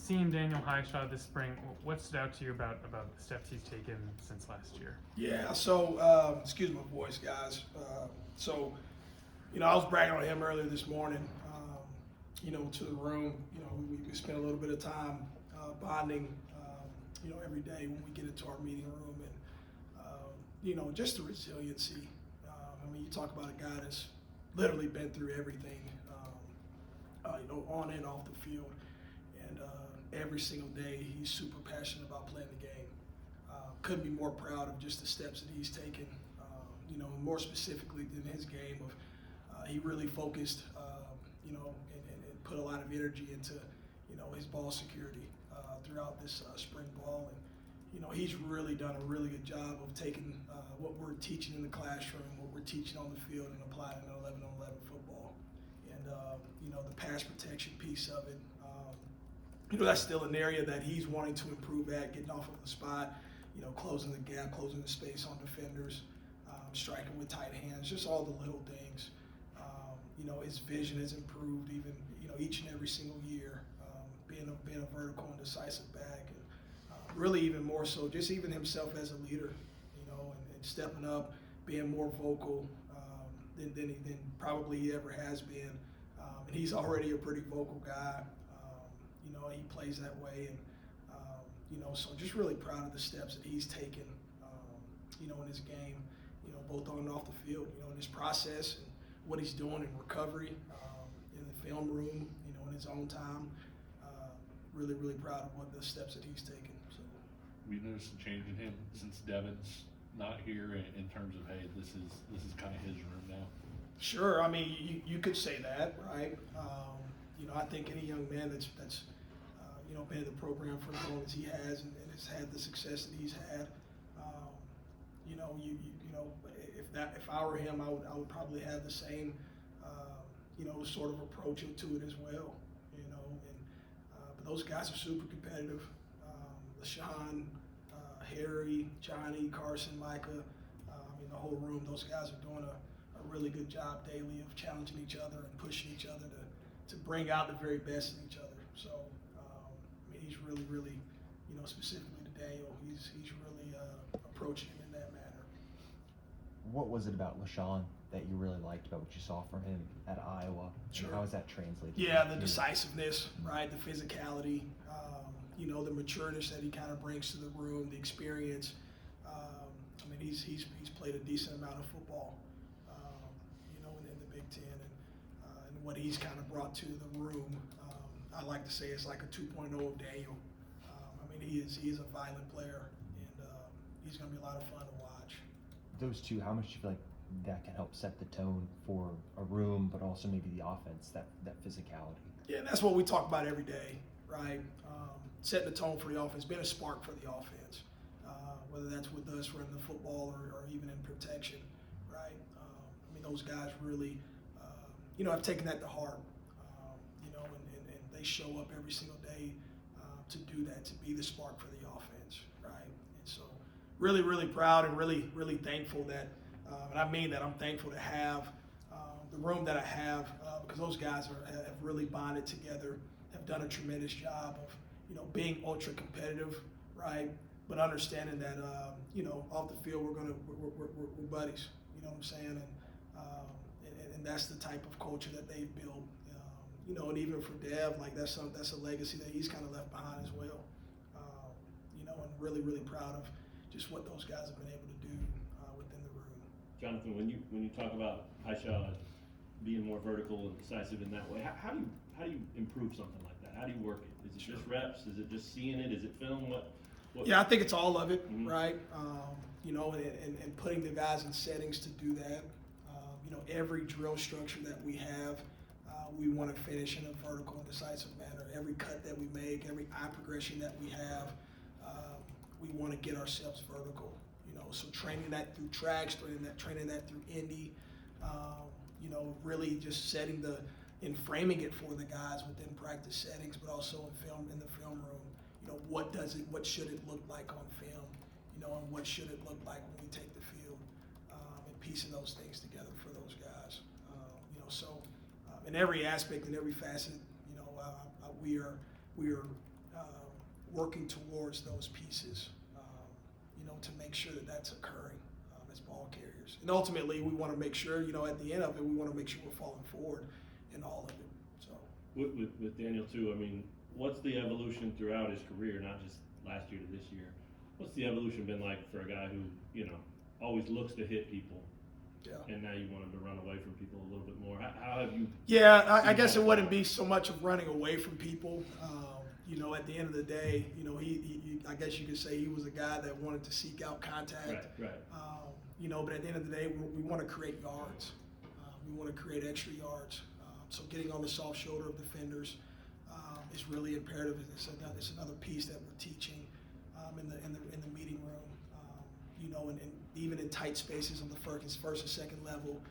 seeing Daniel Highshaw this spring, what stood out to you about the steps he's taken since last year? Yeah, so, excuse my voice, guys. I was bragging on him earlier this morning, to the room. We spent a little bit of time bonding, every day when we get into our meeting room. And, just the resiliency. You talk about a guy that's literally been through everything, on and off the field. And every single day, he's super passionate about playing the game. Couldn't be more proud of just the steps that he's taken, more specifically than his game of he really focused, and put a lot of energy into, his ball security throughout this spring ball. And, he's really done a really good job of taking what we're teaching in the classroom, what we're teaching on the field, and applying it in 11-on-11 football. And, the pass protection piece of it, that's still an area that he's wanting to improve at, getting off of the spot, closing the gap, closing the space on defenders, striking with tight hands, just all the little things. His vision has improved even, each and every single year, being a vertical and decisive back. And really even more so, just even himself as a leader, and stepping up, being more vocal than probably he ever has been. And he's already a pretty vocal guy. He plays that way. And, so just really proud of the steps that he's taken, in his game, both on and off the field, in his process and what he's doing in recovery, in the film room, in his own time. Really, really proud of what the steps that he's taken. So we noticed a change in him since Devin's not here in terms of, hey, this is kind of his room now. Sure. You could say that, right? I think any young man that's been in the program for as long as he has and has had the success that he's had, if I were him, I would probably have the same, sort of approach to it as well, but those guys are super competitive. LaShawn, Harry, Johnny, Carson, Micah, the whole room, those guys are doing a really good job daily of challenging each other and pushing each other to bring out the very best in each other. So, he's really, really, specifically today, he's really approaching him in that manner. What was it about LaShawn that you really liked about what you saw from him at Iowa? Sure. And how is that translated? Yeah, the decisiveness, right? The physicality, the matureness that he kind of brings to the room, the experience. He's played a decent amount of football, in the Big Ten, and what he's kind of brought to the room. I like to say it's like a 2.0 of Daniel. He is a violent player, and he's going to be a lot of fun to watch. Those two, how much do you feel like that can help set the tone for a room, but also maybe the offense, that physicality? Yeah, and that's what we talk about every day, right? Setting the tone for the offense, being a spark for the offense, whether that's with us running the football or even in protection, right? Those guys really, have taken that to heart, and they show up every single day to do that, to be the spark for the offense, right? And so really, really proud and really, really thankful that, and I mean that, I'm thankful to have the room that I have, because those guys have really bonded together, have done a tremendous job of, being ultra competitive, right? But understanding that, off the field we're buddies. You know what I'm saying? And that's the type of culture that they've built. And even for Dev, like that's a legacy that he's kind of left behind as well. And really, really proud of just what those guys have been able to do within the room. Jonathan, when you talk about Highshaw being more vertical and decisive in that way, how do you improve something like that? How do you work it? Is it just reps? Is it just seeing it? Is it film? What? Yeah, I think it's all of it, Mm-hmm. right? And putting the guys in settings to do that. Every drill structure that we have, we want to finish in a vertical and decisive manner. Every cut that we make, every eye progression that we have, we want to get ourselves vertical. So training that through tracks, training that through Indy, really just setting and framing it for the guys within practice settings, but also in the film room. What should it look like on film? And what should it look like when we take the field? And piecing those things together for those guys. So in every aspect, in every facet, we are working towards those pieces, to make sure that that's occurring as ball carriers. And ultimately, we want to make sure, at the end of it, we want to make sure we're falling forward in all of it. So With Daniel too, I mean, what's the evolution throughout his career, not just last year to this year? What's the evolution been like for a guy who, always looks to hit people, and now you want him to run away from people a little bit more? How have you? Yeah, I guess it wouldn't be so much of running away from people. At the end of the day, he I guess you could say he was a guy that wanted to seek out contact. Right. But at the end of the day, we want to create yards. We want to create extra yards. So getting on the soft shoulder of defenders is really imperative. It's another piece that we're teaching in the meeting room. And even in tight spaces on the first and second level,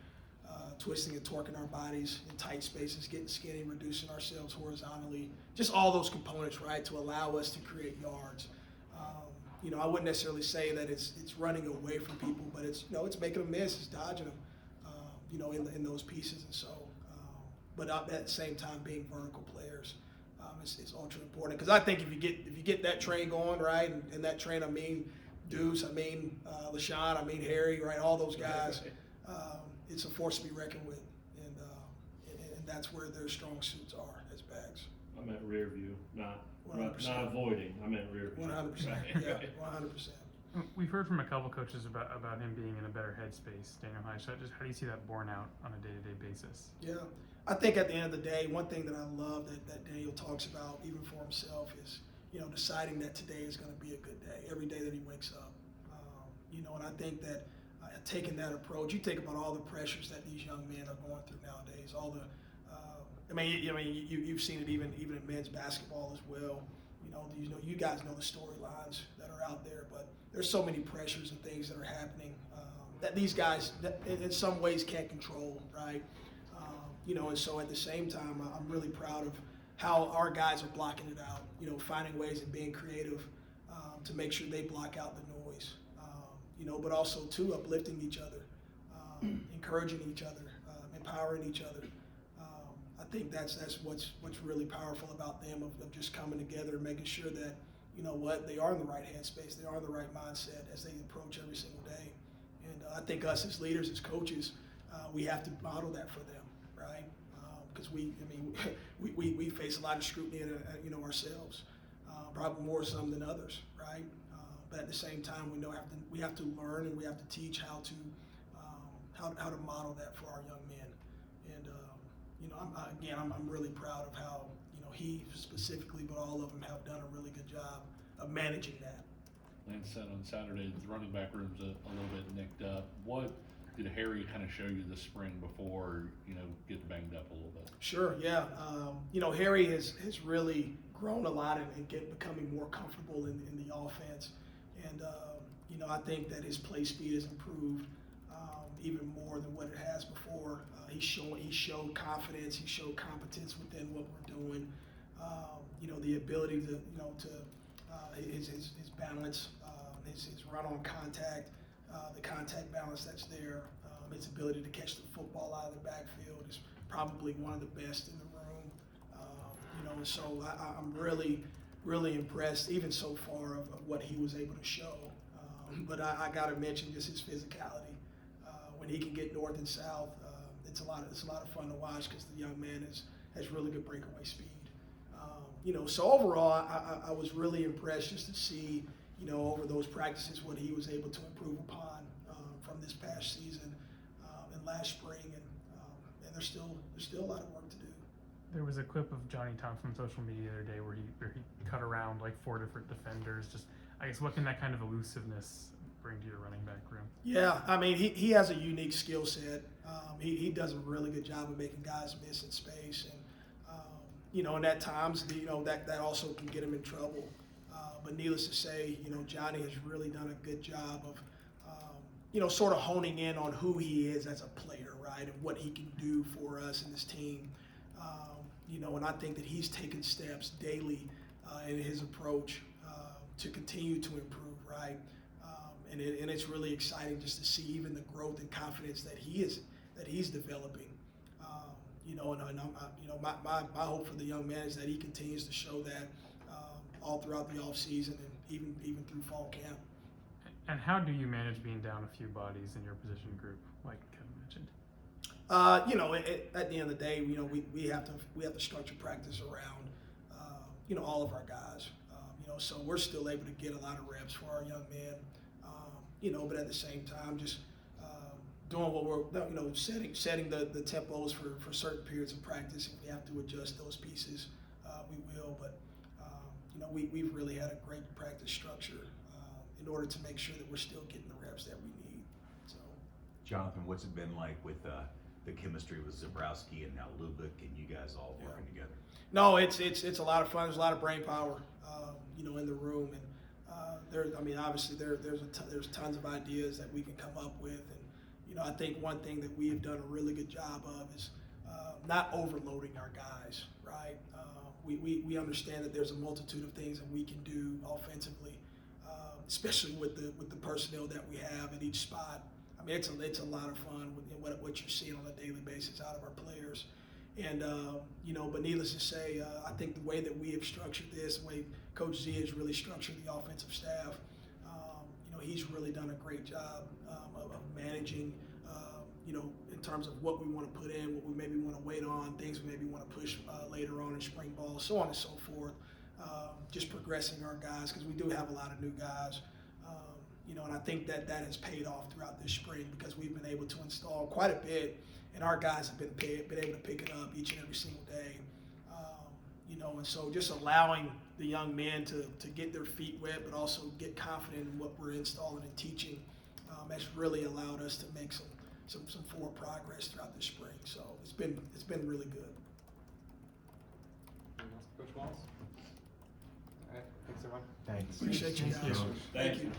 twisting and torquing our bodies in tight spaces, getting skinny, reducing ourselves horizontally, just all those components, right, to allow us to create yards. I wouldn't necessarily say that it's running away from people, but it's making them miss, it's dodging them, in those pieces. And so, but at the same time, being vertical players is ultra important. Because I think if you get that train going, right, and that train, I mean Deuce, I mean LaShawn, I mean Harry, right, all those guys. It's a force to be reckoned with, and that's where their strong suits are as backs. I meant rear view, not 100%. avoiding. I meant rear view. 100%. Yeah, 100%. We've heard from a couple coaches about him being in a better headspace, Daniel Highshot. Just how do you see that borne out on a day-to-day basis? Yeah, I think at the end of the day, one thing that I love that Daniel talks about, even for himself, is deciding that today is going to be a good day, every day that he wakes up. And I think that taking that approach, you think about all the pressures that these young men are going through nowadays. All the, you've seen it even in men's basketball as well. You guys know the storylines that are out there, but there's so many pressures and things that are happening that these guys, in some ways, can't control, right? And so at the same time, I'm really proud of how our guys are blocking it out. Finding ways and being creative to make sure they block out the noise. But also too uplifting each other, encouraging each other, empowering each other. I think that's what's really powerful about them of just coming together and making sure that they are in the right headspace, they are in the right mindset as they approach every single day. And I think us as leaders, as coaches, we have to model that for them, right? Because we face a lot of scrutiny, ourselves, probably more some than others, right? But at the same time, we have to learn and we have to teach how to model that for our young men. And I'm really proud of how he specifically, but all of them have done a really good job of managing that. Lance said on Saturday the running back room's a little bit nicked up. What did Harry kind of show you this spring before getting banged up a little bit? Sure, yeah. Harry has really grown a lot and becoming more comfortable in the offense. And, I think that his play speed has improved even more than what it has before. He showed confidence, he showed competence within what we're doing. The ability to, his balance, his run on contact, the contact balance that's there, his ability to catch the football out of the backfield is probably one of the best in the room. And so I'm really, really impressed, even so far, of what he was able to show. But I got to mention just his physicality. When he can get north and south, it's a lot of fun to watch because the young man has really good breakaway speed. So overall, I was really impressed just to see, over those practices what he was able to improve upon from this past season and last spring, and there's still a lot of work to do. There was a clip of Johnny Thompson on social media the other day where he cut around like 4 different defenders. Just, I guess, what can that kind of elusiveness bring to your running back room? Yeah, he has a unique skill set. He does a really good job of making guys miss in space, and at times, that also can get him in trouble. But needless to say, Johnny has really done a good job of, sort of honing in on who he is as a player, right, and what he can do for us and this team. And I think that he's taken steps daily in his approach to continue to improve, right? And it's really exciting just to see even the growth and confidence that he's developing. My hope for the young man is that he continues to show that all throughout the off season and even through fall camp. And how do you manage being down a few bodies in your position group, like Kevin mentioned? At the end of the day, we have to structure practice around, all of our guys. So we're still able to get a lot of reps for our young men. But at the same time, just doing what we're, setting the tempos for certain periods of practice. If we have to adjust those pieces, we will. But we've really had a great practice structure in order to make sure that we're still getting the reps that we need. So, Jonathan, what's it been like with the chemistry with Zabrowski and now Lubick and you guys all working together? No, it's a lot of fun. There's a lot of brain power, in the room, and obviously there's tons of ideas that we can come up with, and I think one thing that we have done a really good job of is not overloading our guys. Right? We understand that there's a multitude of things that we can do offensively, especially with the personnel that we have at each spot. I mean, it's a lot of fun with what you're seeing on a daily basis out of our players. And, but needless to say, I think the way that we have structured this, the way Coach Z has really structured the offensive staff, he's really done a great job of managing, in terms of what we want to put in, what we maybe want to wait on, things we maybe want to push later on in spring ball, so on and so forth. Just progressing our guys, because we do have a lot of new guys. And I think that has paid off throughout this spring because we've been able to install quite a bit, and our guys have been able to pick it up each and every single day. And so just allowing the young men to get their feet wet, but also get confident in what we're installing and teaching, has really allowed us to make some forward progress throughout this spring. So it's been really good. Anything else, Coach Wallace? All right, thanks everyone. Thanks. Appreciate you guys. Thank you. Thank you.